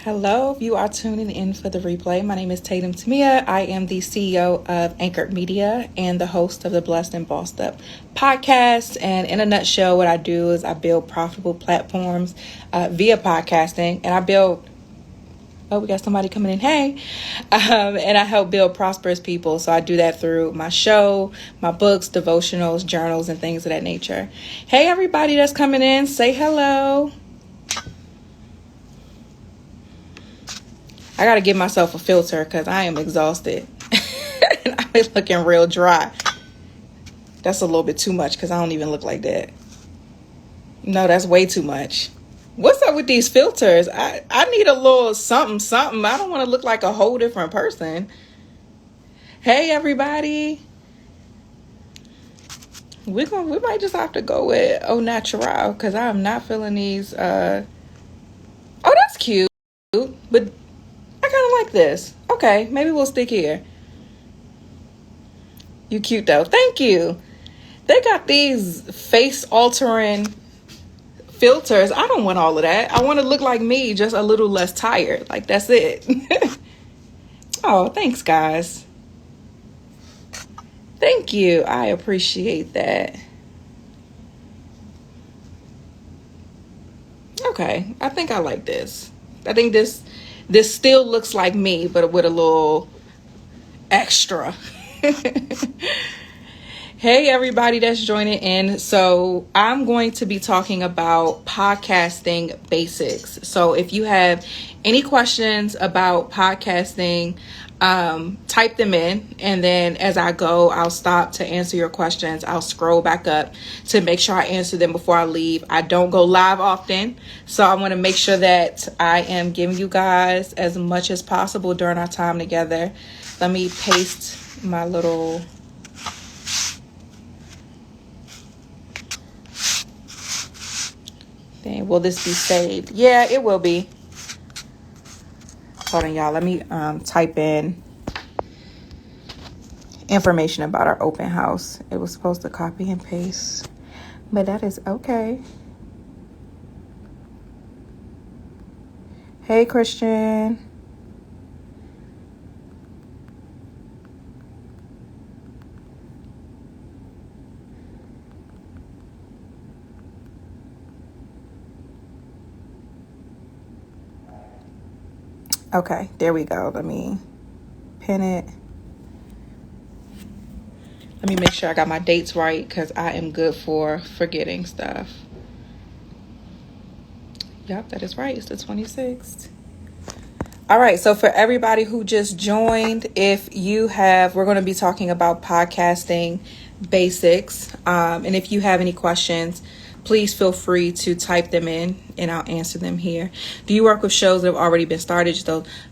Hello, you are tuning in for the replay. My name is Tatum Tamia. I am the CEO of Anchored Media and the host of the Blessed and Bossed Up podcast. And in a nutshell, what I do is I build profitable platforms via podcasting, and I build we got somebody coming in. Hey. And I help build prosperous people. So I do that through my show, my books, devotionals, journals, and things of that nature. Hey, everybody that's coming in, say hello. I got to give myself a filter because I am exhausted. And I'm looking real dry. That's a little bit too much because I don't even look like that. No, that's way too much. What's up with these filters? I need a little something. I don't want to look like a whole different person. Hey, everybody. We might just have to go with au natural because I am not feeling these. Oh, that's cute. But I kind of like this. Okay, maybe we'll stick here. You cute though. Thank you. They got these face altering filters. I don't want all of that. I want to look like me, just a little less tired. Like, that's it. Oh, thanks, guys. Thank you. I appreciate that. Okay, I think I like this. I think this still looks like me, but with a little extra. Hey, everybody that's joining in. So I'm going to be talking about podcasting basics. So if you have any questions about podcasting, type them in. And then as I go, I'll stop to answer your questions. I'll scroll back up to make sure I answer them before I leave. I don't go live often, so I want to make sure that I am giving you guys as much as possible during our time together. Let me paste my little... thing. Will this be saved? Yeah, it will be. Hold on, y'all. Let me type in information about our open house. It was supposed to copy and paste, but that is okay. Hey, Christian. Okay, there we go. Let me pin it. Let me make sure I got my dates right because I am good for forgetting stuff. Yep, that is right. It's the 26th. All right. So for everybody who just joined, we're going to be talking about podcasting basics. And if you have any questions, please feel free to type them in and I'll answer them here. Do you work with shows that have already been started?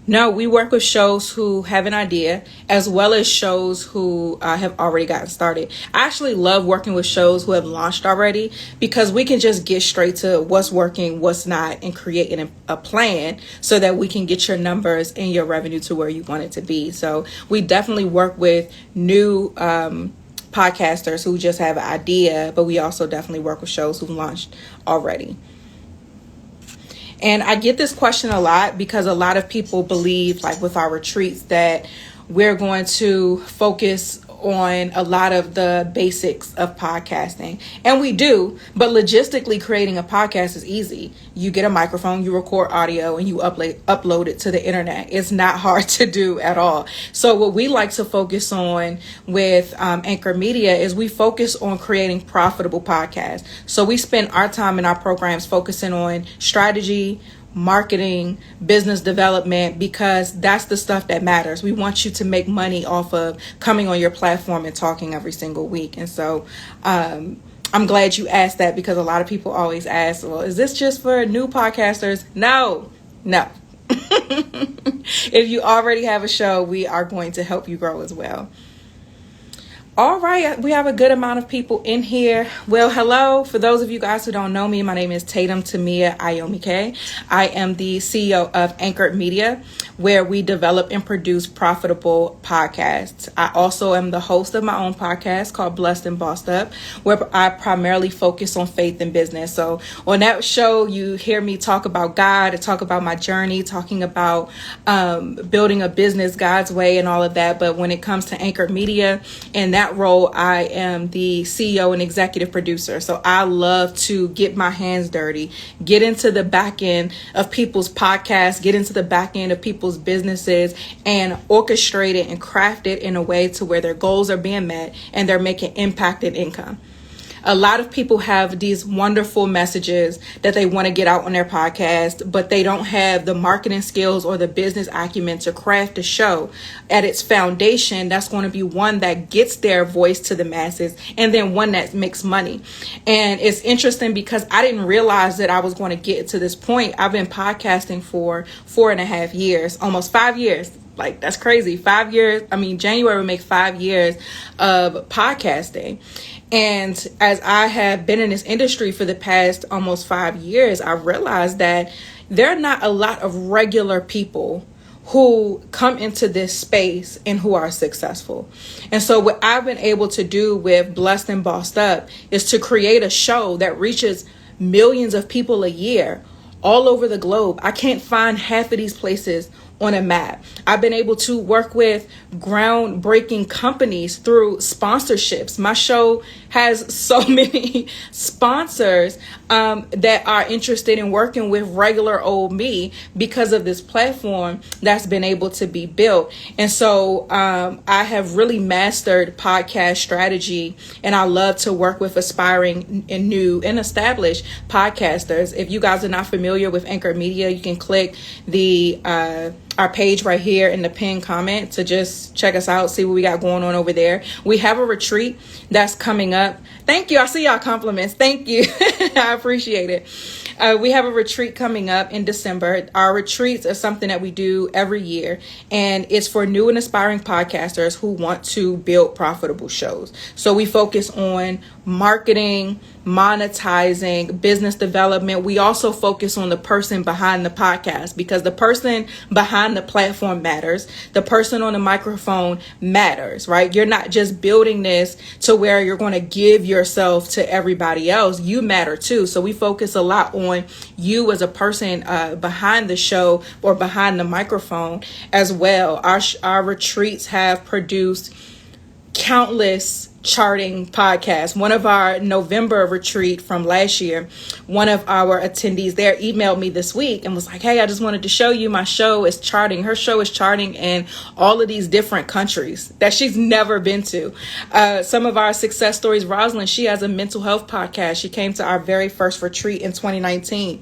No, we work with shows who have an idea as well as shows who have already gotten started. I actually love working with shows who have launched already because we can just get straight to what's working, what's not, and create a plan so that we can get your numbers and your revenue to where you want it to be. So we definitely work with new podcasters who just have an idea, but we also definitely work with shows who've launched already. And I get this question a lot because a lot of people believe, like with our retreats, that we're going to focus on a lot of the basics of podcasting. And we do, but logistically creating a podcast is easy. You get a microphone, you record audio, and you upload it to the internet. It's not hard to do at all. So what we like to focus on with Anchor Media is we focus on creating profitable podcasts. So we spend our time in our programs focusing on strategy, marketing, business development, because that's the stuff that matters. We want you to make money off of coming on your platform and talking every single week. And so I'm glad you asked that because a lot of people always ask, well, is this just for new podcasters? No. If you already have a show, we are going to help you grow as well. All right, we have a good amount of people in here. Well, hello. For those of you guys who don't know me, my name is Tatum Tamia Ayomike. I am the CEO of Anchored Media, where we develop and produce profitable podcasts. I also am the host of my own podcast called Blessed and Bossed Up, where I primarily focus on faith and business. So on that show, you hear me talk about God, talk about my journey, talking about building a business God's way and all of that. But when it comes to Anchored Media and that role, I am the CEO and executive producer. So I love to get my hands dirty, get into the back end of people's podcasts, get into the back end of people's businesses and orchestrate it and craft it in a way to where their goals are being met and they're making impact and income. A lot of people have these wonderful messages that they want to get out on their podcast, but they don't have the marketing skills or the business acumen to craft a show at its foundation that's going to be one that gets their voice to the masses and then one that makes money. And it's interesting because I didn't realize that I was going to get to this point. I've been podcasting for 4.5 years, almost 5 years. Like, that's crazy. 5 years. I mean, January will make 5 years of podcasting. And as I have been in this industry for the past almost 5 years, I realized that there are not a lot of regular people who come into this space and who are successful. And so what I've been able to do with Blessed and Bossed Up is to create a show that reaches millions of people a year all over the globe. I can't find half of these places on a map. I've been able to work with groundbreaking companies through sponsorships. My show has so many sponsors that are interested in working with regular old me because of this platform that's been able to be built. And so I have really mastered podcast strategy, and I love to work with aspiring and new and established podcasters. If you guys are not familiar with Anchor Media, you can click our page right here in the pinned comment to just check us out, see what we got going on over there. We have a retreat that's coming up. Thank you. I see y'all compliments. Thank you. I appreciate it. We have a retreat coming up in December. Our retreats are something that we do every year, and it's for new and aspiring podcasters who want to build profitable shows. So we focus on marketing, monetizing, business development. We also focus on the person behind the podcast, because the person behind the platform matters. The person on the microphone matters, right? You're not just building this to where you're going to give yourself to everybody else. You matter too. So we focus a lot on you as a person behind the show or behind the microphone as well. Our retreats have produced countless charting podcasts. One of our November retreat from last year, one of our attendees there emailed me this week and was like, hey, I just wanted to show you my show is charting. Her show is charting in all of these different countries that she's never been to. Some of our success stories, Rosalind, she has a mental health podcast. She came to our very first retreat in 2019.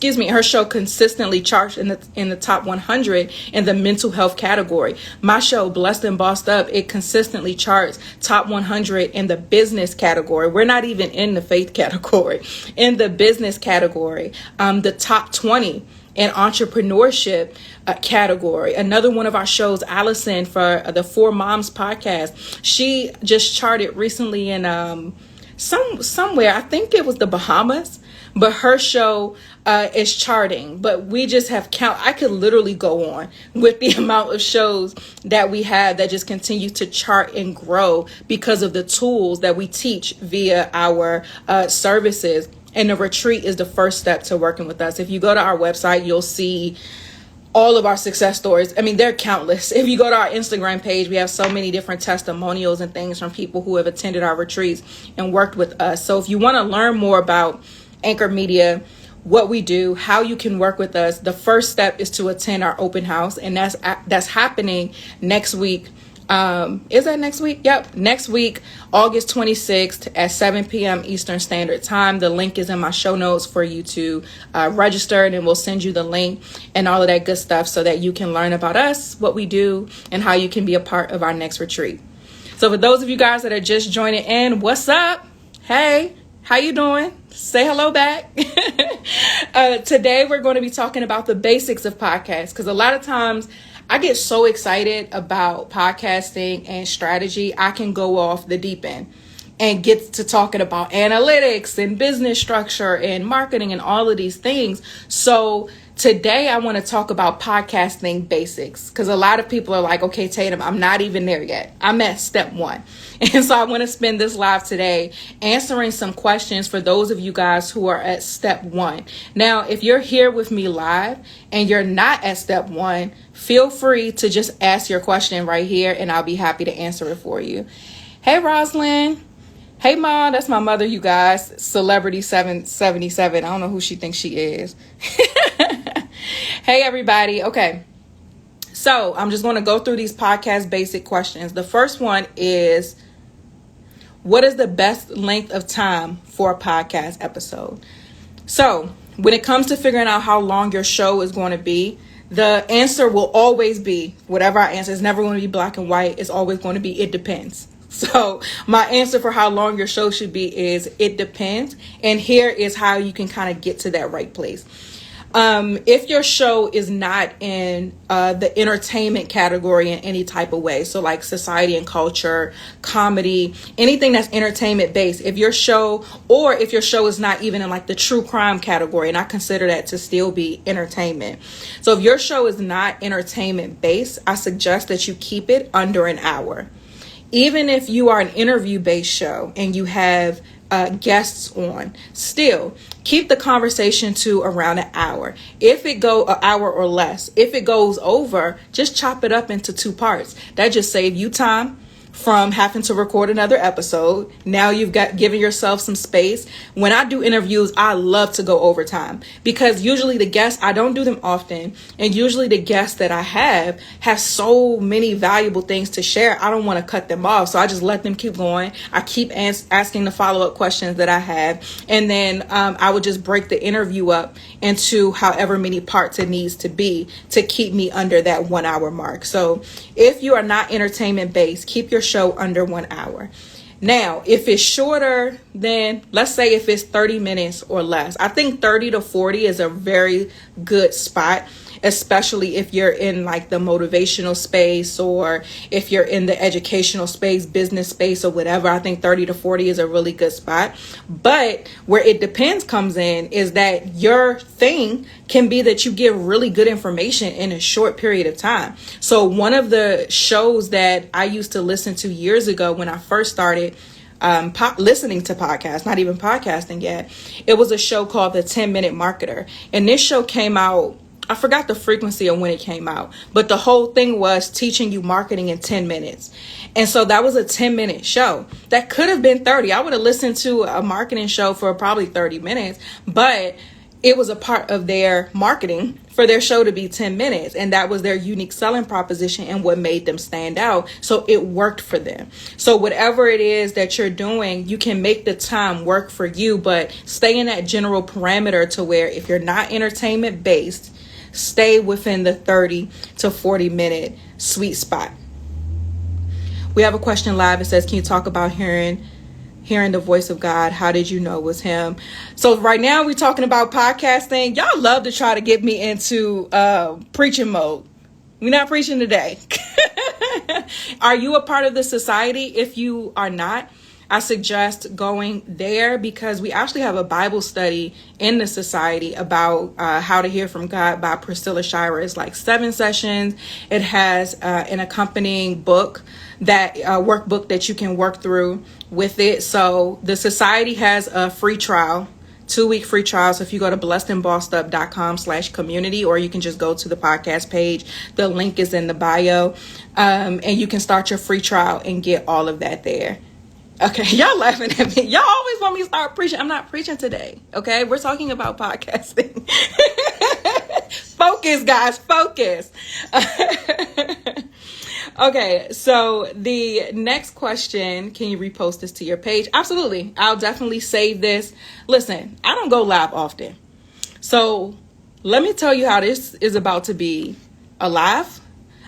Her show consistently charts in the top 100 in the mental health category. My show, Blessed and Bossed Up, it consistently charts top 100 in the business category. We're not even in the faith category. In the business category, the top 20 in entrepreneurship category. Another one of our shows, Allison, for the Four Moms podcast, she just charted recently in somewhere. I think it was the Bahamas. But her show is charting. But we just have I could literally go on with the amount of shows that we have that just continue to chart and grow because of the tools that we teach via our services. And the retreat is the first step to working with us. If you go to our website, you'll see all of our success stories. I mean, they're countless. If you go to our Instagram page, we have so many different testimonials and things from people who have attended our retreats and worked with us. So if you want to learn more about Anchor Media, what we do, how you can work with us, the first step is to attend our open house, and that's happening next week. Is that next week? Yep, next week, August 26th at 7 p.m. Eastern Standard Time. The link is in my show notes for you to register, and then we'll send you the link and all of that good stuff so that you can learn about us, what we do, and how you can be a part of our next retreat. So for those of you guys that are just joining in, what's up? Hey, how you doing? Say hello back. Today we're going to be talking about the basics of podcasts, because a lot of times I get so excited about podcasting and strategy, I can go off the deep end and get to talking about analytics and business structure and marketing and all of these things. So today I want to talk about podcasting basics, because a lot of people are like, okay, Tatum, I'm not even there yet. I'm at step 1. And so I want to spend this live today answering some questions for those of you guys who are at step 1. Now, if you're here with me live and you're not at step 1, feel free to just ask your question right here and I'll be happy to answer it for you. Hey, Rosalind. Hey, Ma, that's my mother, you guys. Celebrity 777. I don't know who she thinks she is. Hey, everybody. Okay. So I'm just going to go through these podcast basic questions. The first one is, what is the best length of time for a podcast episode? So when it comes to figuring out how long your show is going to be, the answer will always be, whatever I answer, it's never going to be black and white. It's always going to be, it depends. So my answer for how long your show should be is, it depends. And here is how you can kind of get to that right place. If your show is not in the entertainment category in any type of way, so like society and culture, comedy, anything that's entertainment based, if your show is not even in like the true crime category, and I consider that to still be entertainment. So if your show is not entertainment based, I suggest that you keep it under an hour. Even if you are an interview based show and you have guests on, still keep the conversation to around an hour. If it go an hour or less, if it goes over, just chop it up into 2 parts. That just save you time from having to record another episode. Now you've got given yourself some space. When I do interviews, I love to go overtime, because usually the guests, I don't do them often, and usually the guests that I have so many valuable things to share. I don't want to cut them off, so I just let them keep going. I keep asking the follow-up questions that I have, and then I would just break the interview up into however many parts it needs to be to keep me under that 1 hour mark. So if you are not entertainment based, keep your show under 1 hour. Now, if it's shorter, then let's say if it's 30 minutes or less, I think 30 to 40 is a very good spot, especially if you're in like the motivational space, or if you're in the educational space, business space, or whatever. I think 30 to 40 is a really good spot. But where it depends comes in is that your thing can be that you give really good information in a short period of time. So one of the shows that I used to listen to years ago when I first started listening to podcasts, not even podcasting yet, it was a show called The 10-Minute Marketer. And this show came out, I forgot the frequency of when it came out, but the whole thing was teaching you marketing in 10 minutes. And so that was a 10-minute show. That could have been 30. I would have listened to a marketing show for probably 30 minutes, but it was a part of their marketing for their show to be 10 minutes. And that was their unique selling proposition and what made them stand out. So it worked for them. So whatever it is that you're doing, you can make the time work for you, but stay in that general parameter to where if you're not entertainment based, stay within the 30 to 40 minute sweet spot. We have a question live. It says, can you talk about hearing the voice of God? How did you know it was him? So right now we're talking about podcasting. Y'all love to try to get me into preaching mode. We're not preaching today. Are you a part of the society? If you are not, I suggest going there, because we actually have a Bible study in the society about how to hear from God by Priscilla Shirer. It's like 7 sessions. It has an accompanying book, that workbook that you can work through with it. So the society has a free trial, 2-week free trial. So if you go to blessedandbossedup.com/community, or you can just go to the podcast page, the link is in the bio, and you can start your free trial and get all of that there. Okay, y'all laughing at me. Y'all always want me to start preaching. I'm not preaching today. Okay, we're talking about podcasting. Focus, guys, focus. Okay, so the next question, can you repost this to your page? Absolutely. I'll definitely save this. Listen, I don't go live often. So let me tell you how this is about to be alive.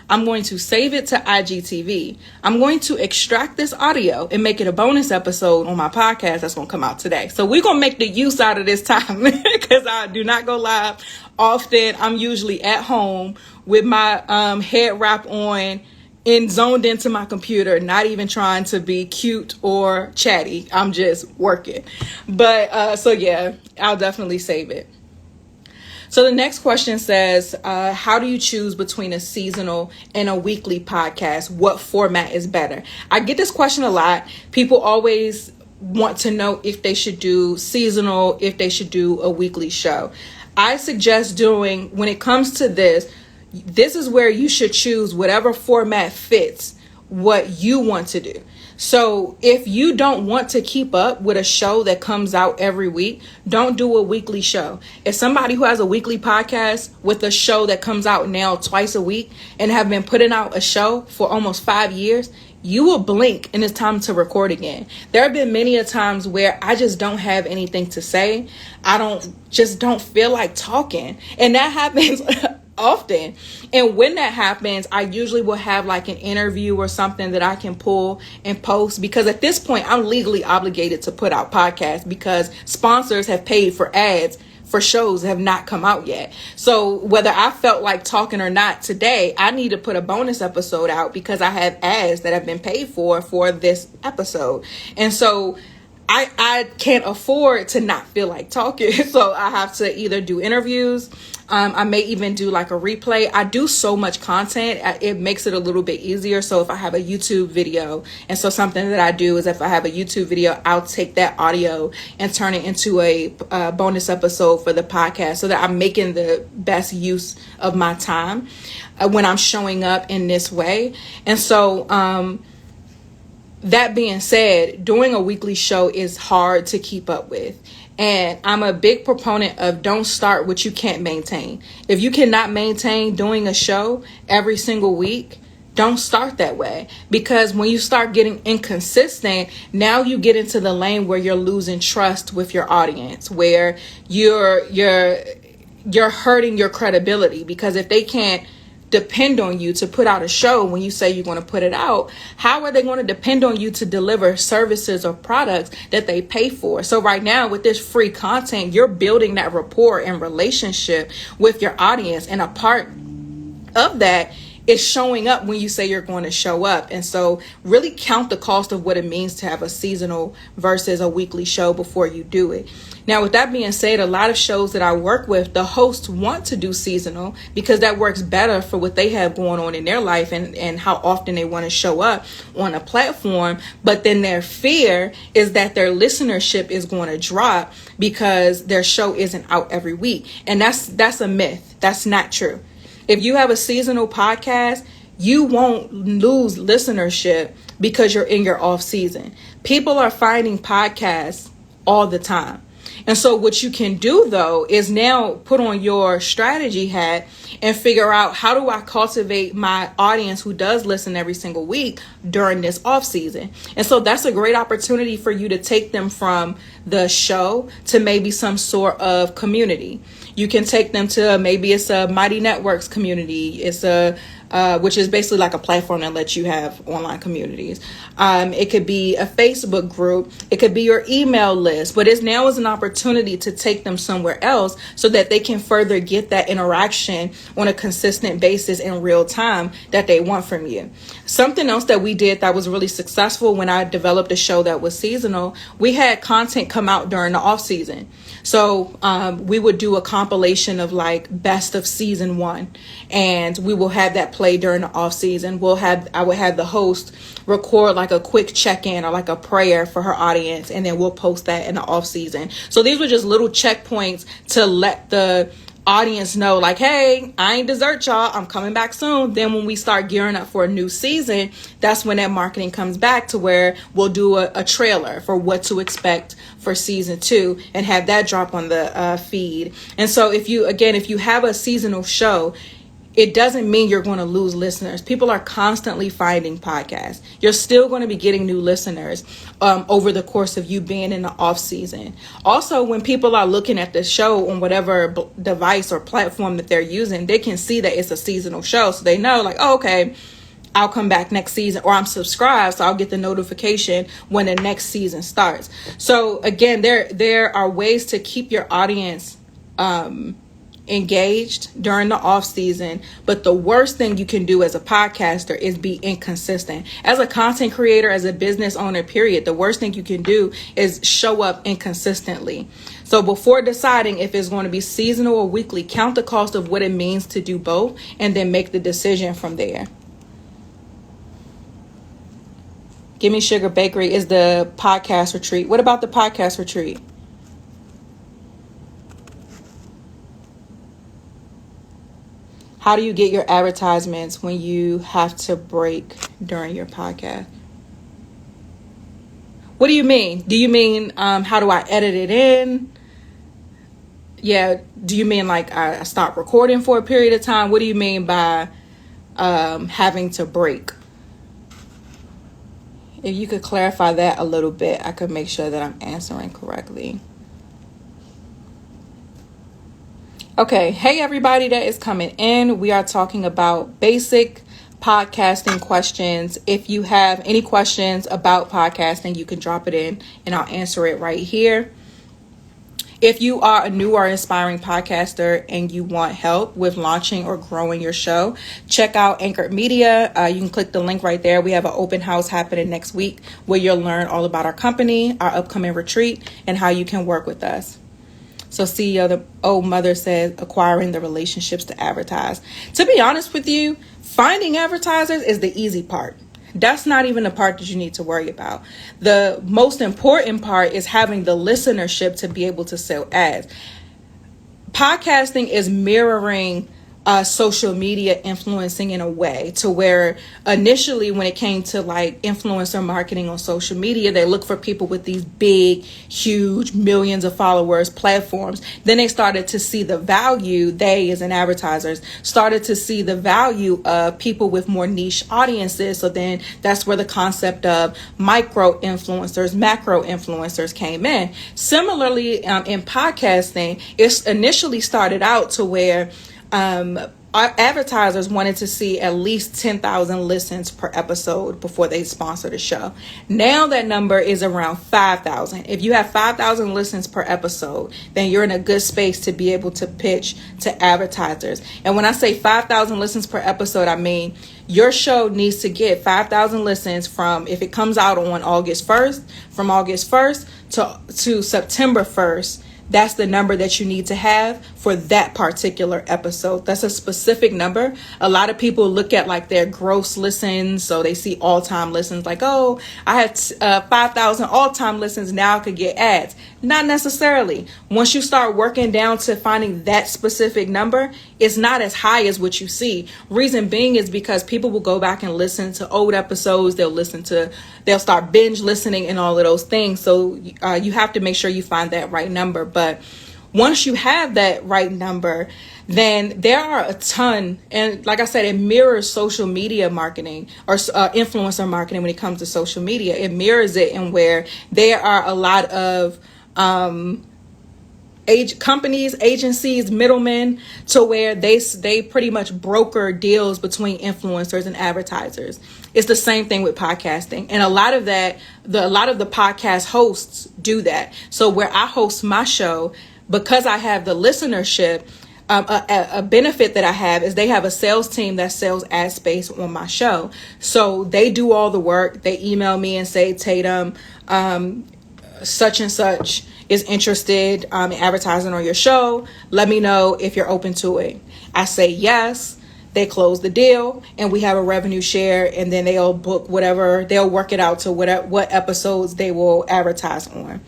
I'm going to save it to IGTV. I'm going to extract this audio and make it a bonus episode on my podcast that's going to come out today. So we're going to make the use out of this time because I do not go live often. I'm usually at home with my head wrap on and zoned into my computer, not even trying to be cute or chatty. I'm just working. But so yeah, I'll definitely save it. So the next question says, how do you choose between a seasonal and a weekly podcast? What format is better? I get this question a lot. People always want to know if they should do seasonal, if they should do a weekly show. I suggest doing, when it comes to this is where you should choose whatever format fits what you want to do. So if you don't want to keep up with a show that comes out every week, don't do a weekly show. If somebody who has a weekly podcast with a show that comes out now twice a week and have been putting out a show for almost 5 years, you will blink and it's time to record again. There have been many a times where I just don't have anything to say. I don't feel like talking. And that happens often. And when that happens, I usually will have like an interview or something that I can pull and post, because at this point I'm legally obligated to put out podcasts because sponsors have paid for ads for shows that have not come out yet. So whether I felt like talking or not today, I need to put a bonus episode out because I have ads that have been paid for this episode. And so I can't afford to not feel like talking. So I have to either do interviews. I may even do like a replay. I do so much content. It makes it a little bit easier. So if I have a YouTube video, and so something that I do is if I have a YouTube video, I'll take that audio and turn it into a bonus episode for the podcast so that I'm making the best use of my time when I'm showing up in this way. And so, that being said, doing a weekly show is hard to keep up with. And I'm a big proponent of don't start what you can't maintain. If you cannot maintain doing a show every single week, don't start that way. Because when you start getting inconsistent, now you get into the lane where you're losing trust with your audience, where you're hurting your credibility. Because if they can't depend on you to put out a show when you say you're going to put it out, how are they going to depend on you to deliver services or products that they pay for? So right now with this free content, you're building that rapport and relationship with your audience. And a part of that is showing up when you say you're going to show up. And so really count the cost of what it means to have a seasonal versus a weekly show before you do it. Now, with that being said, a lot of shows that I work with, the hosts want to do seasonal because that works better for what they have going on in their life and how often they want to show up on a platform. But then their fear is that their listenership is going to drop because their show isn't out every week. And that's a myth. That's not true. If you have a seasonal podcast, you won't lose listenership because you're in your off season. People are finding podcasts all the time. And so what you can do, though, is now put on your strategy hat and figure out, how do I cultivate my audience who does listen every single week during this off season? And so that's a great opportunity for you to take them from the show to maybe some sort of community. You can take them to, maybe it's a Mighty Networks community. It's which is basically like a platform that lets you have online communities. It could be a Facebook group. It could be your email list. But now is an opportunity to take them somewhere else so that they can further get that interaction on a consistent basis in real time that they want from you. Something else that we did that was really successful when I developed a show that was seasonal, we had content come out during the off season. So we would do a compilation of like best of season 1, and we will have that play during the off season. I would have the host record like a quick check-in or like a prayer for her audience, and then we'll post that in the off season. So these were just little checkpoints to let the audience know, like, hey, I ain't desert y'all, I'm coming back soon. Then when we start gearing up for a new season, that's when that marketing comes back to where we'll do a trailer for what to expect for season 2 and have that drop on the feed. And so if you have a seasonal show, it doesn't mean you're going to lose listeners. People are constantly finding podcasts. You're still going to be getting new listeners over the course of you being in the off season. Also, when people are looking at the show on whatever device or platform that they're using, they can see that it's a seasonal show. So they know like, oh, okay, I'll come back next season, or I'm subscribed, so I'll get the notification when the next season starts. So again, there are ways to keep your audience engaged during the off season, but the worst thing you can do as a podcaster is be inconsistent. As a content creator, as a business owner, period, the worst thing you can do is show up inconsistently. So before deciding if it's going to be seasonal or weekly, count the cost of what it means to do both, and then make the decision from there. Gimme Sugar Bakery is the podcast retreat. What about the podcast retreat? How do you get your advertisements when you have to break during your podcast? What do you mean? Do you mean how do I edit it in? Yeah. Do you mean like I stop recording for a period of time? What do you mean by having to break? If you could clarify that a little bit, I could make sure that I'm answering correctly. Okay, hey everybody that is coming in. We are talking about basic podcasting questions. If you have any questions about podcasting, you can drop it in and I'll answer it right here. If you are a new or aspiring podcaster and you want help with launching or growing your show, check out Anchored Media. You can click the link right there. We have an open house happening next week where you'll learn all about our company, our upcoming retreat, and how you can work with us. So CEO, the old mother says, acquiring the relationships to advertise. To be honest with you, finding advertisers is the easy part. That's not even the part that you need to worry about. The most important part is having the listenership to be able to sell ads. Podcasting is mirroring social media influencing in a way to where initially when it came to like influencer marketing on social media, they look for people with these big, huge, millions of followers platforms. Then they started to see the value, they as in advertisers, started to see the value of people with more niche audiences. So then that's where the concept of micro influencers, macro influencers came in. Similarly, in podcasting, it initially started out to where our advertisers wanted to see at least 10,000 listens per episode before they sponsor the show. Now that number is around 5,000. If you have 5,000 listens per episode, then you're in a good space to be able to pitch to advertisers. And when I say 5,000 listens per episode, I mean your show needs to get 5,000 listens from, if it comes out on August 1st, from August 1st to September 1st. That's the number that you need to have for that particular episode. That's a specific number. A lot of people look at like their gross listens. So they see all-time listens like, oh, I had 5,000 all-time listens. Now I could get ads. Not necessarily. Once you start working down to finding that specific number, it's not as high as what you see. Reason being is because people will go back and listen to old episodes. They'll start binge listening and all of those things. So you have to make sure you find that right number. But once you have that right number, then there are a ton. And like I said, it mirrors social media marketing or influencer marketing when it comes to social media. It mirrors it in where there are a lot of companies, agencies, middlemen, to where they pretty much broker deals between influencers and advertisers. It's the same thing with podcasting. And a lot of the podcast hosts do that. So where I host my show, because I have the listenership, a benefit that I have is they have a sales team that sells ad space on my show. So they do all the work. They email me and say, Tatum, such and such is interested in advertising on your show. Let me know if you're open to it. I say yes. They close the deal and we have a revenue share, and then they'll book whatever, they'll work it out to what episodes they will advertise on.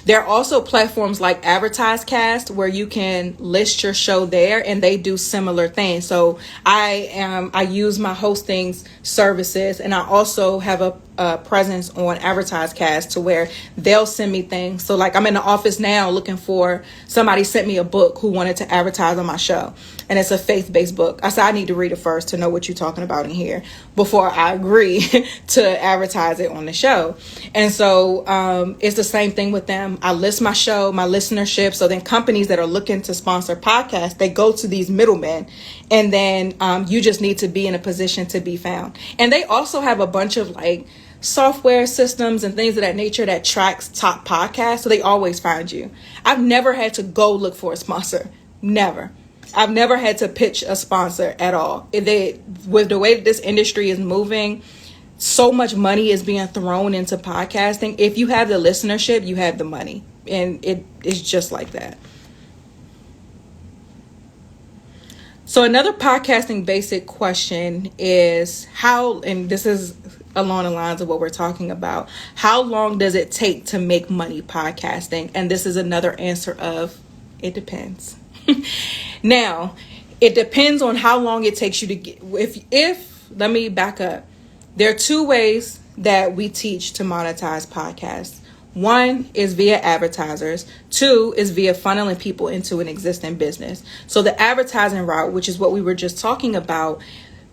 There are also platforms like AdvertiseCast where you can list your show there, and they do similar things. So I use my hosting services, and I also have presence on AdvertiseCast to where they'll send me things. So like I'm in the office now looking for somebody sent me a book who wanted to advertise on my show, and it's a faith-based book. I said I need to read it first to know what you're talking about in here before I agree to advertise it on the show. And so it's the same thing with them. I list my show, my listenership. So then companies that are looking to sponsor podcasts, they go to these middlemen, and then you just need to be in a position to be found. And they also have a bunch of like software systems and things of that nature that tracks top podcasts, so they always find you. I've never had to go look for a sponsor. Never. I've never had to pitch a sponsor at all. With the way that this industry is moving, so much money is being thrown into podcasting. If you have the listenership, you have the money, and it is just like that. So another podcasting basic question is how, and this is along the lines of what we're talking about, how long does it take to make money podcasting? And this is another answer of, it depends. Now, it depends on how long it takes you to get, let me back up. There are two ways that we teach to monetize podcasts. One is via advertisers. Two is via funneling people into an existing business. So the advertising route, which is what we were just talking about,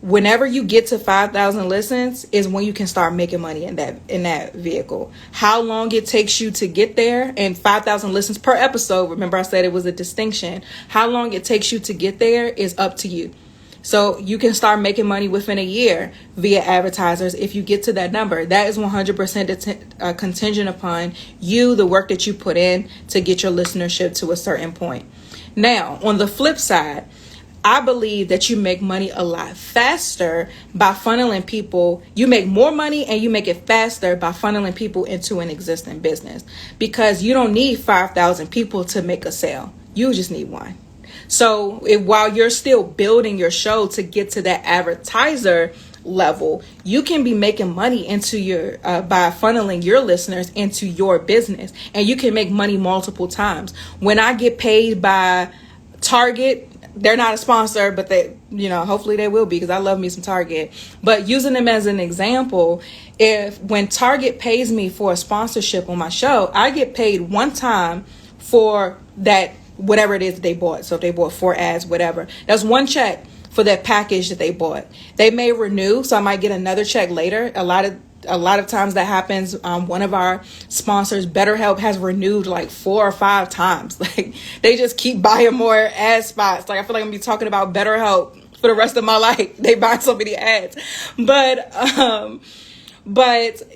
whenever you get to 5,000 listens is when you can start making money in that vehicle. How long it takes you to get there, and 5,000 listens per episode, remember I said it was a distinction. How long it takes you to get there is up to you. So you can start making money within a year via advertisers if you get to that number. That is 100% contingent upon you, the work that you put in to get your listenership to a certain point. Now, on the flip side, I believe that you make money a lot faster by funneling people. You make more money and you make it faster by funneling people into an existing business, because you don't need 5,000 people to make a sale. You just need one. So while you're still building your show to get to that advertiser level, you can be making money into your by funneling your listeners into your business, and you can make money multiple times. When I get paid by Target, they're not a sponsor, but they, hopefully they will be, because I love me some Target. But using them as an example, when Target pays me for a sponsorship on my show, I get paid one time for that, whatever it is that they bought. So if they bought 4 ads, whatever, that's one check for that package that they bought. They may renew, so I might get another check later. A lot of times that happens. One of our sponsors, BetterHelp, has renewed like 4 or 5 times. Like, they just keep buying more ad spots. Like, I feel like I'm gonna be talking about BetterHelp for the rest of my life. They buy so many ads. But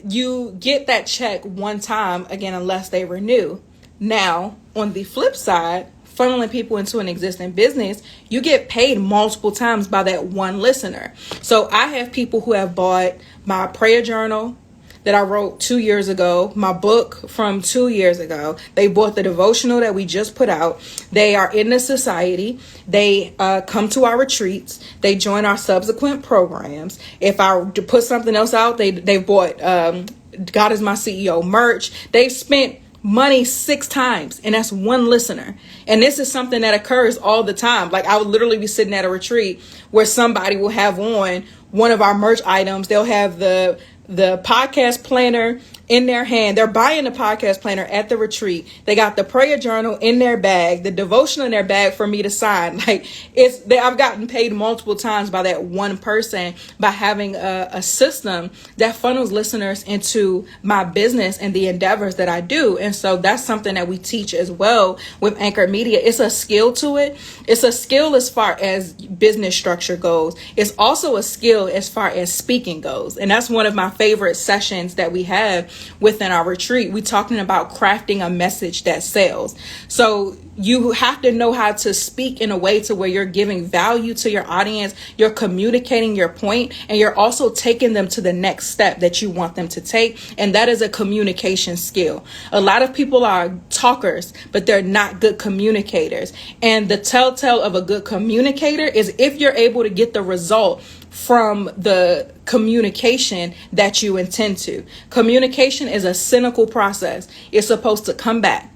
you get that check one time, again, unless they renew. Now, on the flip side, funneling people into an existing business, you get paid multiple times by that one listener. So I have people who have bought my prayer journal that I wrote 2 years ago, my book from 2 years ago. They bought the devotional that we just put out. They are in the society. They come to our retreats. They join our subsequent programs. If I put something else out, they bought God is My CEO merch. They've spent money 6 times, and that's one listener. And this is something that occurs all the time. Like, I would literally be sitting at a retreat where somebody will have on one of our merch items. They'll have the podcast planner in their hand. They're buying the podcast planner at the retreat. They got the prayer journal in their bag, the devotional in their bag for me to sign. Like, I've gotten paid multiple times by that one person by having a system that funnels listeners into my business and the endeavors that I do. And so that's something that we teach as well with Anchor Media. It's a skill to it. It's a skill as far as business structure goes. It's also a skill as far as speaking goes. And that's one of my favorite sessions that we have within our retreat. We're talking about crafting a message that sells. So you have to know how to speak in a way to where you're giving value to your audience, you're communicating your point, and you're also taking them to the next step that you want them to take. And that is a communication skill. A lot of people are talkers, but they're not good communicators. And the telltale of a good communicator is if you're able to get the result from the communication that you intend to. Communication is a cynical process. It's supposed to come back.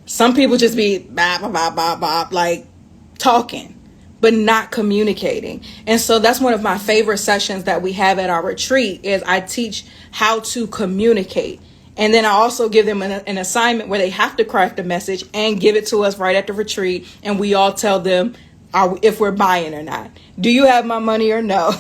Some people just be bop, bop, bop, bop, like talking. but not communicating. And so that's one of my favorite sessions that we have at our retreat is I teach how to communicate. And then I also give them an assignment where they have to craft a message and give it to us right at the retreat. And we all tell them if we're buying or not. Do you have my money or no?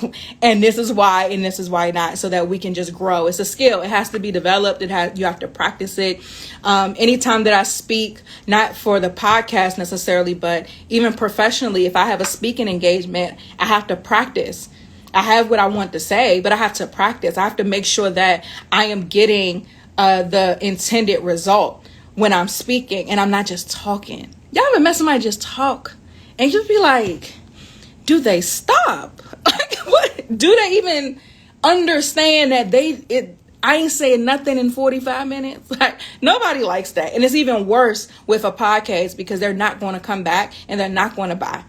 And this is why, and this is why not, so that we can just grow. It's a skill. It has to be developed. You have to practice it. Anytime that I speak, not for the podcast necessarily, but even professionally, if I have a speaking engagement, I have to practice. I have what I want to say, but I have to practice. I have to make sure that I am getting the intended result when I'm speaking and I'm not just talking. Y'all ever met somebody just talk and just be like, do they stop? Like, what? Do they even understand that I ain't saying nothing in 45 minutes? Like, nobody likes that. And it's even worse with a podcast because they're not going to come back and they're not going to buy.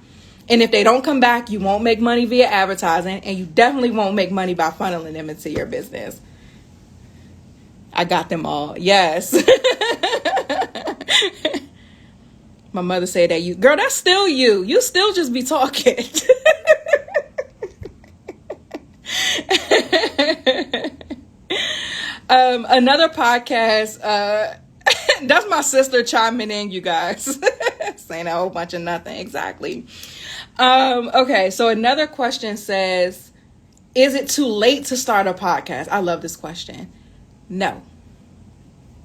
And if they don't come back, you won't make money via advertising, and you definitely won't make money by funneling them into your business. I got them all. Yes. My mother said that girl, that's still you. You still just be talking. Another podcast, that's my sister chiming in, you guys. Saying a whole bunch of nothing. Exactly. Okay, so another question says, is it too late to start a podcast? I love this question. No.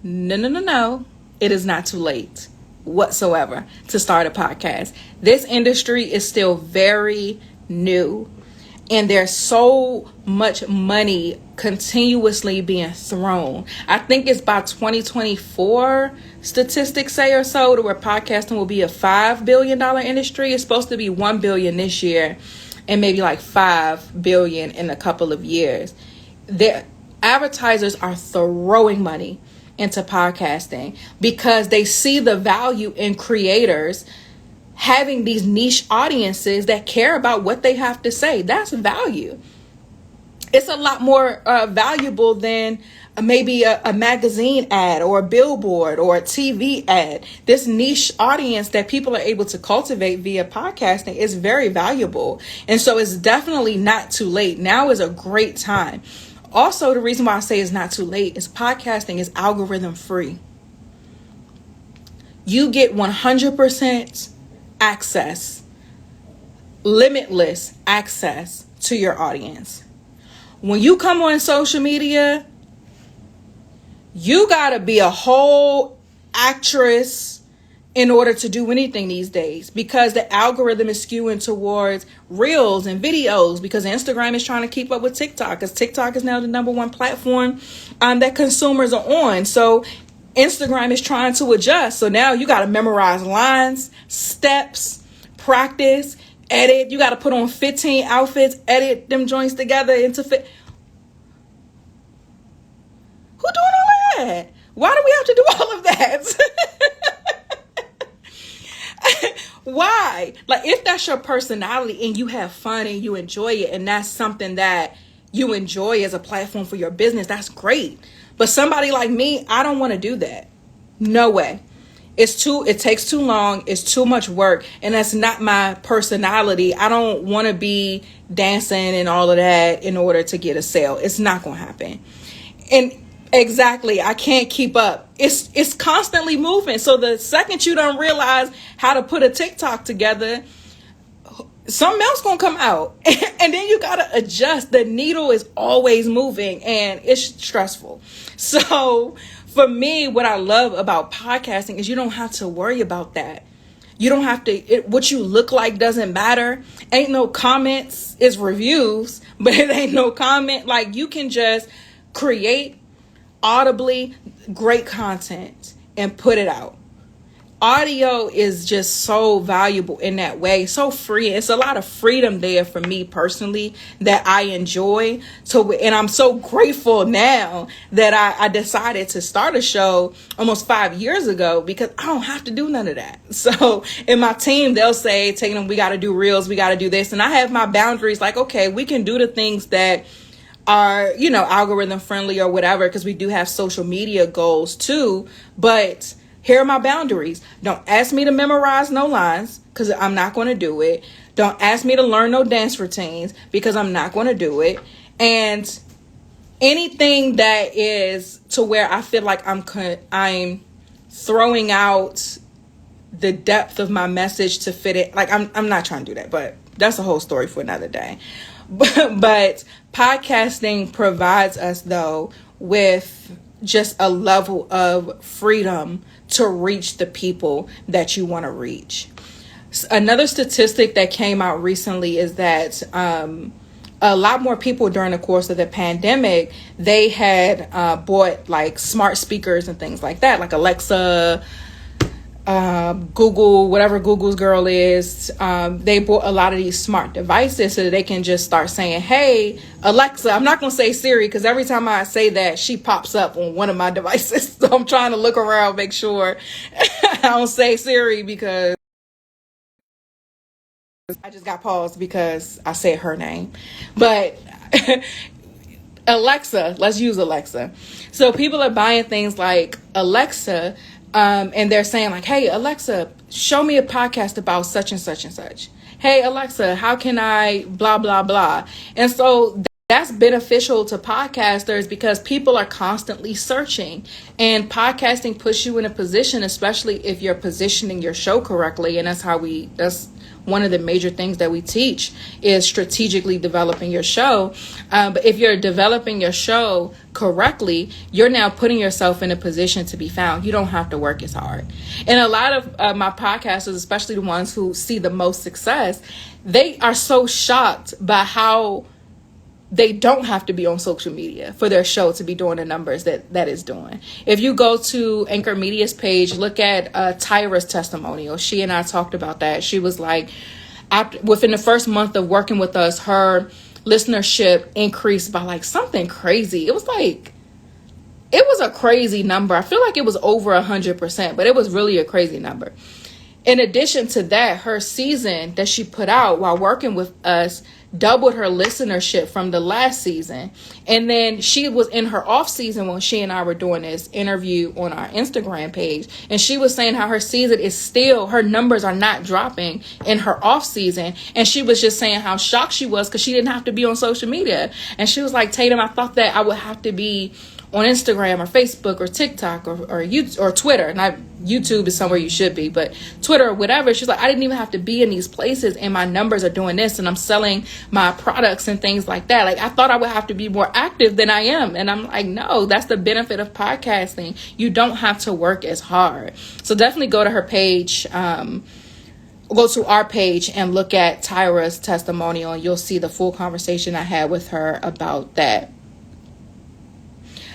It is not too late whatsoever to start a podcast. This industry is still very new, and there's so much money continuously being thrown. I think it's by 2024, statistics say or so, to where podcasting will be a $5 billion industry. It's supposed to be $1 billion this year and maybe like $5 billion in a couple of years. The advertisers are throwing money into podcasting because they see the value in creators having these niche audiences that care about what they have to say. That's value. It's a lot more valuable than maybe a magazine ad or a billboard or a TV ad. This niche audience that people are able to cultivate via podcasting is very valuable. And so it's definitely not too late. Now is a great time. Also, the reason why I say it's not too late is podcasting is algorithm free. You get 100% access, limitless access to your audience. When you come on social media, you gotta be a whole actress in order to do anything these days, because the algorithm is skewing towards reels and videos, because Instagram is trying to keep up with TikTok, because TikTok is now the #1 platform that consumers are on. So Instagram is trying to adjust. So now you got to memorize lines, steps, practice, edit. You got to put on 15 outfits, edit them joints together into fit. Who doing all that? Why do we have to do all of that? Why? Like, if that's your personality and you have fun and you enjoy it, and that's something that you enjoy as a platform for your business, that's great. But somebody like me, I don't want to do that. No way. It takes too long. It's too much work. And that's not my personality. I don't want to be dancing and all of that in order to get a sale. It's not going to happen. And exactly, I can't keep up. It's constantly moving. So the second you don't realize how to put a TikTok together, something else gonna come out. And then you gotta adjust. The needle is always moving and it's stressful. So for me, what I love about podcasting is you don't have to worry about that. You don't have to, what you look like doesn't matter. Ain't no comments, it's reviews, but it ain't no comment. Like, you can just create audibly great content and put it out. Audio is just so valuable in that way, so free. It's a lot of freedom there for me personally that I enjoy. So, and I'm so grateful now that I decided to start a show almost 5 years ago, because I don't have to do none of that. So in my team, they'll say, Tatum, we got to do reels, we got to do this. And I have my boundaries, like, okay, we can do the things that are, you know, algorithm friendly or whatever, because we do have social media goals too. But Here are my boundaries. Don't ask me to memorize no lines because I'm not going to do it. Don't ask me to learn no dance routines because I'm not going to do it. And anything that is to where I feel like I'm throwing out the depth of my message to fit it. Like I'm not trying to do that, but that's a whole story for another day. But podcasting provides us though with just a level of freedom to reach the people that you want to reach. Another statistic that came out recently is that a lot more people during the course of the pandemic, they had bought like smart speakers and things like that, like Alexa, Google, whatever Google's girl is. They bought a lot of these smart devices so that they can just start saying, hey, Alexa. I'm not going to say Siri because every time I say that, she pops up on one of my devices. So I'm trying to look around, make sure I don't say Siri because I just got paused because I said her name. But Alexa, let's use Alexa. So people are buying things like Alexa, and they're saying like, hey, Alexa, show me a podcast about such and such and such. Hey, Alexa, how can I blah, blah, blah. And so that's beneficial to podcasters because people are constantly searching, and podcasting puts you in a position, especially if you're positioning your show correctly. And that's one of the major things that we teach is strategically developing your show. But if you're developing your show correctly, you're now putting yourself in a position to be found. You don't have to work as hard. And a lot of my podcasters, especially the ones who see the most success, they are so shocked by how they don't have to be on social media for their show to be doing the numbers that it's doing. If you go to Anchor Media's page, look at Tyra's testimonial. She and I talked about that. She was like, within the first month of working with us, her listenership increased by like something crazy. It was a crazy number. I feel like it was over 100%, but it was really a crazy number. In addition to that, her season that she put out while working with us doubled her listenership from the last season. And then she was in her off season when she and I were doing this interview on our Instagram page. And she was saying how her season is still, her numbers are not dropping in her off season. And she was just saying how shocked she was because she didn't have to be on social media. And she was like, Tatum, I thought that I would have to be on Instagram or Facebook or TikTok or YouTube or Twitter. Not YouTube is somewhere you should be, but Twitter or whatever. She's like, I didn't even have to be in these places and my numbers are doing this and I'm selling my products and things like that. Like I thought I would have to be more active than I am. And I'm like, no, that's the benefit of podcasting. You don't have to work as hard. So definitely go to her page, go to our page and look at Tyra's testimonial and you'll see the full conversation I had with her about that.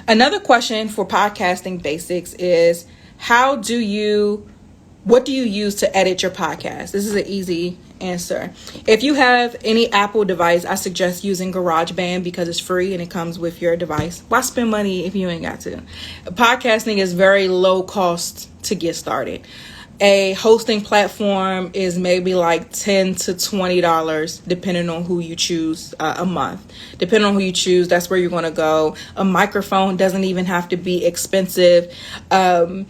Another question for podcasting basics is what do you use to edit your podcast? This is an easy answer. If you have any Apple device, I suggest using GarageBand because it's free and it comes with your device. Why spend money if you ain't got to? Podcasting is very low cost to get started. A hosting platform is maybe like $10 to $20, depending on who you choose a month. Depending on who you choose, that's where you're going to go. A microphone doesn't even have to be expensive. I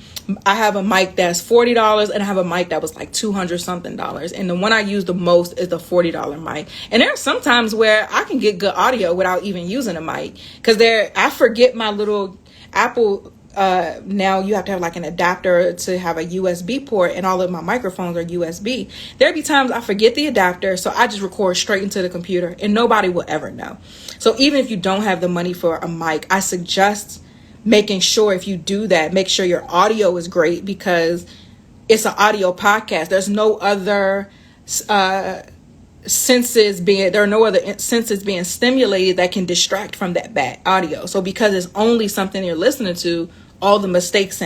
have a mic that's $40 and I have a mic that was like $200 something. And the one I use the most is the $40 mic. And there are some times where I can get good audio without even using a mic because I forget my little Apple. Now you have to have like an adapter to have a USB port and all of my microphones are USB. There'll be times I forget the adapter, so I just record straight into the computer and nobody will ever know. So even if you don't have the money for a mic, I suggest making sure if you do that, make sure your audio is great because it's an audio podcast. There's no other senses being stimulated that can distract from that bad audio. So because it's only something you're listening to, all the mistakes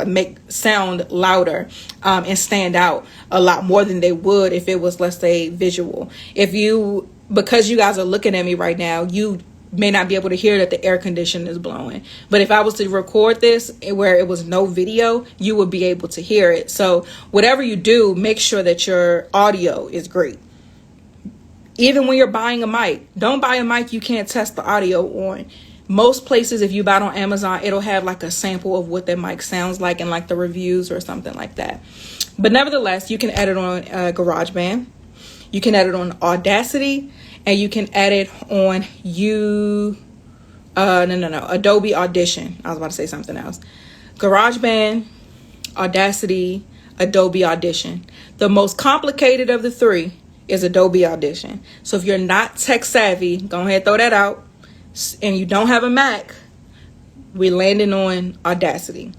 make sound louder and stand out a lot more than they would if it was, let's say, visual. Because you guys are looking at me right now, you may not be able to hear that the air conditioner is blowing. But if I was to record this where it was no video, you would be able to hear it. So whatever you do, make sure that your audio is great. Even when you're buying a mic, don't buy a mic you can't test the audio on. Most places, if you buy it on Amazon, it'll have like a sample of what that mic sounds like and like the reviews or something like that. But nevertheless, you can edit on GarageBand. You can edit on Audacity, and you can edit on Adobe Audition. I was about to say something else. GarageBand, Audacity, Adobe Audition. The most complicated of the three is Adobe Audition. So if you're not tech savvy, go ahead and throw that out. And you don't have a Mac, we're landing on Audacity.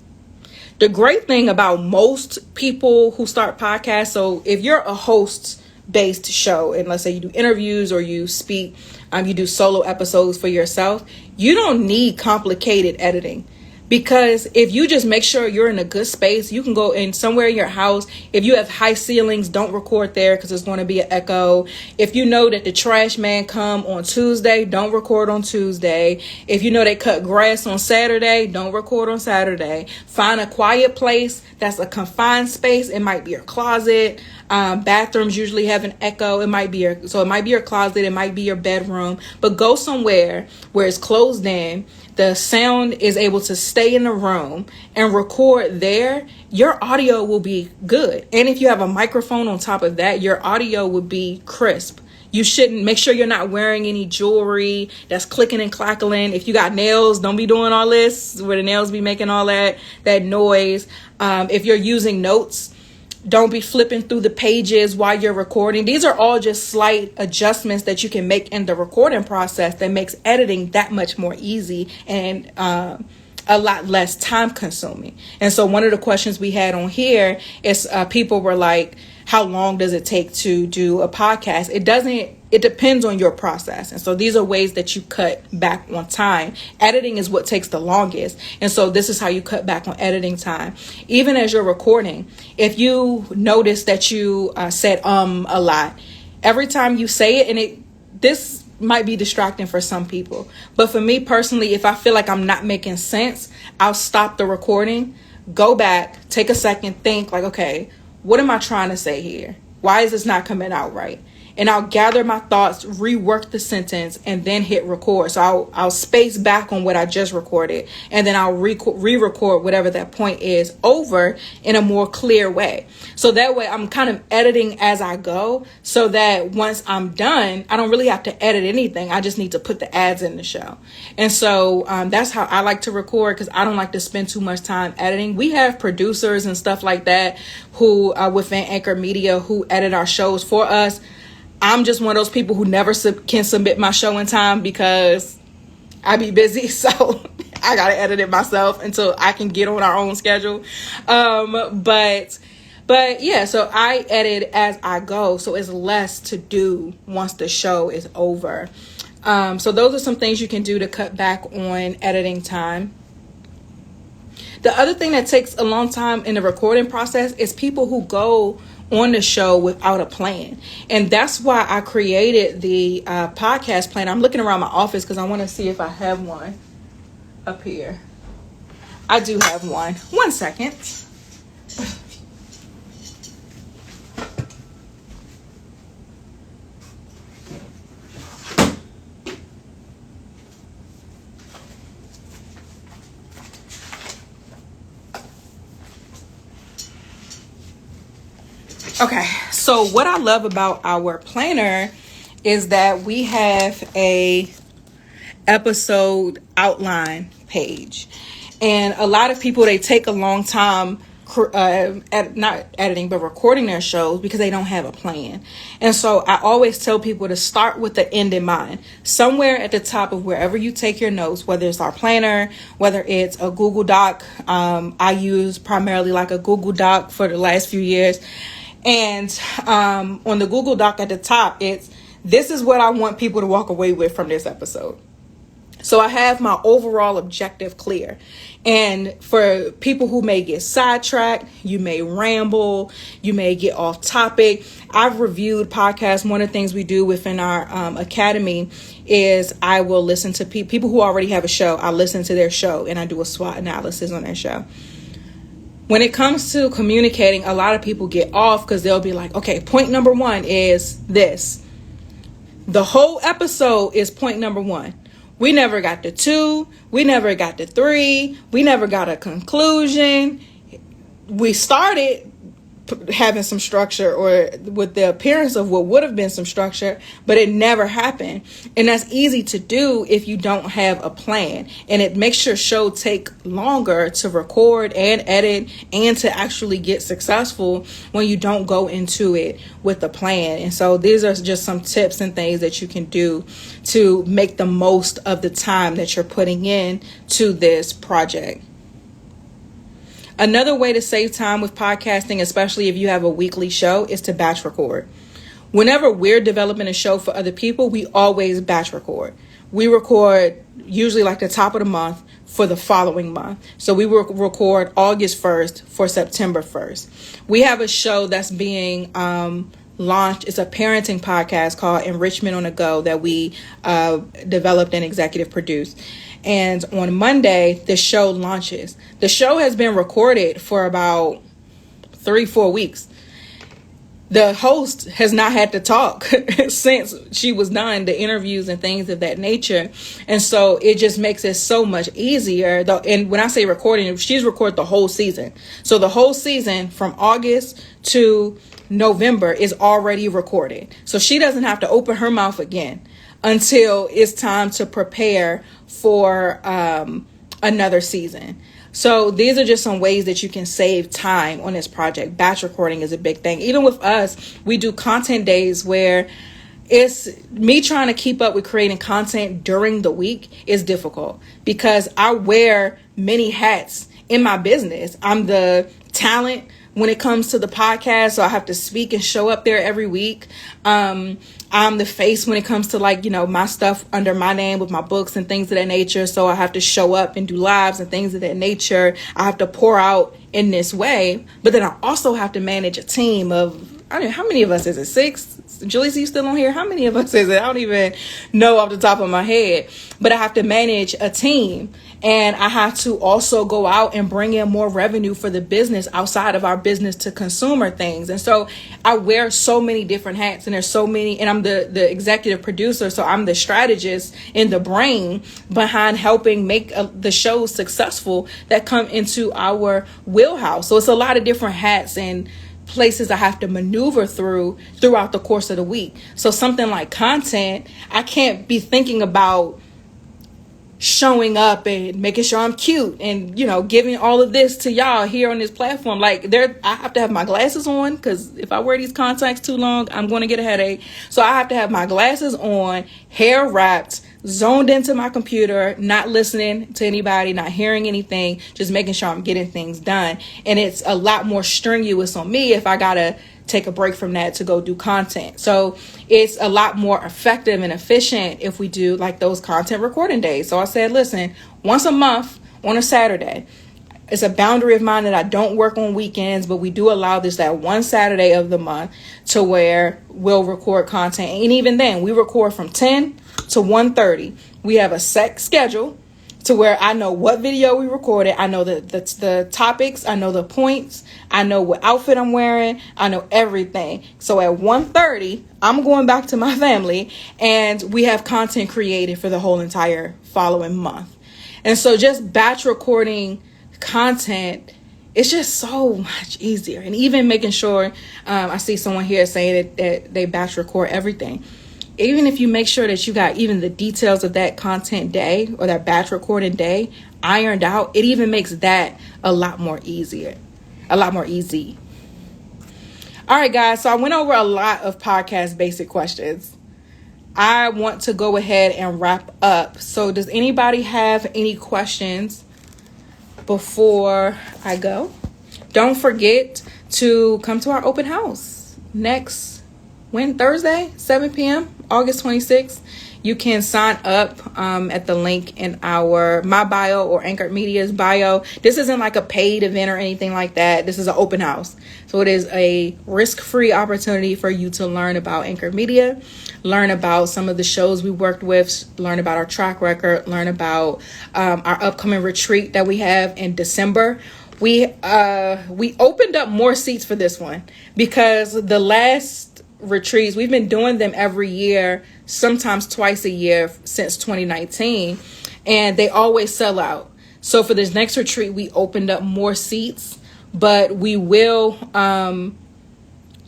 The great thing about most people who start podcasts, so if you're a host-based show, and let's say you do interviews or you speak, you do solo episodes for yourself, you don't need complicated editing. Because if you just make sure you're in a good space, you can go in somewhere in your house. If you have high ceilings, don't record there because there's going to be an echo. If you know that the trash man come on Tuesday, don't record on Tuesday. If you know they cut grass on Saturday, don't record on Saturday. Find a quiet place that's a confined space. It might be your closet. Bathrooms usually have an echo. It might be your closet. It might be your bedroom. But go somewhere where it's closed in. The sound is able to stay in the room and record there. Your audio will be good. And if you have a microphone on top of that, your audio would be crisp. You shouldn't, make sure you're not wearing any jewelry that's clicking and clackling. If you got nails, don't be doing all this where the nails be making all that noise. If you're using notes, don't be flipping through the pages while you're recording. These are all just slight adjustments that you can make in the recording process that makes editing that much more easy and a lot less time consuming. And so one of the questions we had on here is people were like, how long does it take to do a podcast? It depends on your process. And so these are ways that you cut back on time. Editing is what takes the longest. And so this is how you cut back on editing time. Even as you're recording, if you notice that you said a lot, every time you say it, and this might be distracting for some people. But for me personally, if I feel like I'm not making sense, I'll stop the recording, go back, take a second, think like, okay, what am I trying to say here? Why is this not coming out right? And I'll gather my thoughts, rework the sentence, and then hit record. So I'll space back on what I just recorded, and then I'll re-record whatever that point is over in a more clear way. So that way I'm kind of editing as I go, so that once I'm done, I don't really have to edit anything. I just need to put the ads in the show. And so that's how I like to record, because I don't like to spend too much time editing. We have producers and stuff like that who within Anchor Media who edit our shows for us. I'm just one of those people who never can submit my show in time because I be busy. So I got to edit it myself until I can get on our own schedule. But yeah, so I edit as I go. So it's less to do once the show is over. So those are some things you can do to cut back on editing time. The other thing that takes a long time in the recording process is people who go on the show without a plan. And that's why I created the podcast plan. I'm looking around my office because I want to see if I have one up here. I do have one. 1 second. Okay, so what I love about our planner is that we have a episode outline page. And a lot of people, they take a long time not editing, but recording their shows because they don't have a plan. And so I always tell people to start with the end in mind. Somewhere at the top of wherever you take your notes, whether it's our planner, whether it's a Google Doc. I use primarily like a Google Doc for the last few years. And on the Google Doc at the top, this is what I want people to walk away with from this episode. So I have my overall objective clear. And for people who may get sidetracked, you may ramble, you may get off topic. I've reviewed podcasts. One of the things we do within our academy is I will listen to people who already have a show. I listen to their show and I do a SWOT analysis on their show. When it comes to communicating, a lot of people get off because they'll be like, okay, point number 1 is this. The whole episode is point number 1. We never got to 2. We never got to 3. We never got a conclusion. We started having some structure, or with the appearance of what would have been some structure, but it never happened. And that's easy to do if you don't have a plan, and it makes your show take longer to record and edit and to actually get successful when you don't go into it with a plan. And so these are just some tips and things that you can do to make the most of the time that you're putting in to this project. Another way to save time with podcasting, especially if you have a weekly show, is to batch record. Whenever we're developing a show for other people, we always batch record. We record usually like the top of the month for the following month. So we will record August 1st for September 1st. We have a show that's being launched. It's a parenting podcast called Enrichment on the Go that we developed and executive produced. And on Monday, the show launches. The show has been recorded for about 3-4 weeks. The host has not had to talk since she was done, the interviews and things of that nature. And so it just makes it so much easier. And when I say recording, she's recorded the whole season. So the whole season from August to November is already recorded. So she doesn't have to open her mouth again until it's time to prepare for another season. So these are just some ways that you can save time on this project. Batch recording is a big thing. Even with us, we do content days where it's me trying to keep up with creating content during the week is difficult because I wear many hats in my business. I'm the talent when it comes to the podcast, so I have to speak and show up there every week. I'm the face when it comes to my stuff under my name with my books and things of that nature. So I have to show up and do lives and things of that nature. I have to pour out in this way. But then I also have to manage a team of, I don't know, how many of us is it? 6? Julie, you still on here? How many of us is it? I don't even know off the top of my head. But I have to manage a team. And I have to also go out and bring in more revenue for the business outside of our business to consumer things. And so I wear so many different hats, and there's so many, and I'm the executive producer. So I'm the strategist in the brain behind helping make the shows successful that come into our wheelhouse. So it's a lot of different hats and places I have to maneuver throughout the course of the week. So something like content, I can't be thinking about showing up and making sure I'm cute and, giving all of this to y'all here on this platform. I have to have my glasses on, because if I wear these contacts too long, I'm going to get a headache. So I have to have my glasses on, hair wrapped, zoned into my computer, not listening to anybody, not hearing anything, just making sure I'm getting things done. And it's a lot more strenuous on me if I got to take a break from that to go do content. So it's a lot more effective and efficient if we do those content recording days. So I said, listen, once a month on a Saturday, it's a boundary of mine that I don't work on weekends, but we do allow this that one Saturday of the month to where we'll record content. And even then, we record from 10 to 1:30. We have a set schedule to where I know what video we recorded. I know the topics. I know the points. I know what outfit I'm wearing. I know everything. So at 1:30, I'm going back to my family, and we have content created for the whole entire following month. And so just batch recording content, it's just so much easier. And even making sure, I see someone here saying that they batch record everything. Even if you make sure that you got even the details of that content day or that batch recording day ironed out, it even makes that a lot more easy. All right, guys. So I went over a lot of podcast basic questions. I want to go ahead and wrap up. So does anybody have any questions before I go? Don't forget to come to our open house next Thursday, 7 p.m., August 26th. You can sign up at the link in my bio or Anchored Media's bio. This isn't like a paid event or anything like that. This is an open house. So it is a risk-free opportunity for you to learn about Anchored Media, learn about some of the shows we worked with, learn about our track record, learn about our upcoming retreat that we have in December. We opened up more seats for this one because the last retreats, we've been doing them every year sometimes twice a year since 2019, and they always sell out. So for this next retreat, we opened up more seats, but we will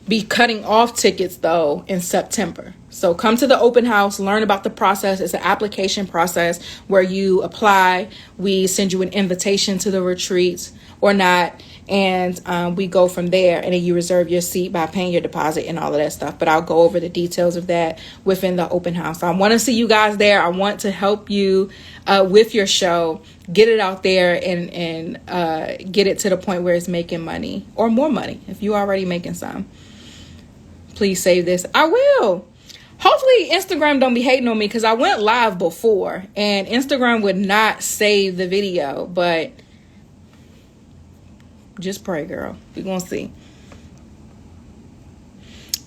be cutting off tickets though in September. So come to the open house, learn about the process. It's an application process where you apply. We send you an invitation to the retreat or not. And we go from there, and then you reserve your seat by paying your deposit and all of that stuff. But I'll go over the details of that within the open house. So I want to see you guys there. I want to help you with your show, get it out there and get it to the point where it's making money or more money. If you're already making some, please save this. I will. Hopefully Instagram don't be hating on me, because I went live before and Instagram would not save the video, but just pray, girl. We're going to see.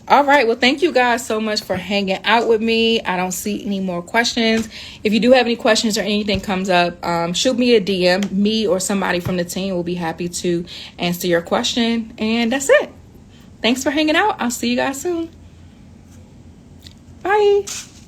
All right. Well, thank you guys so much for hanging out with me. I don't see any more questions. If you do have any questions or anything comes up, shoot me a DM. Me or somebody from the team will be happy to answer your question. And that's it. Thanks for hanging out. I'll see you guys soon. Bye.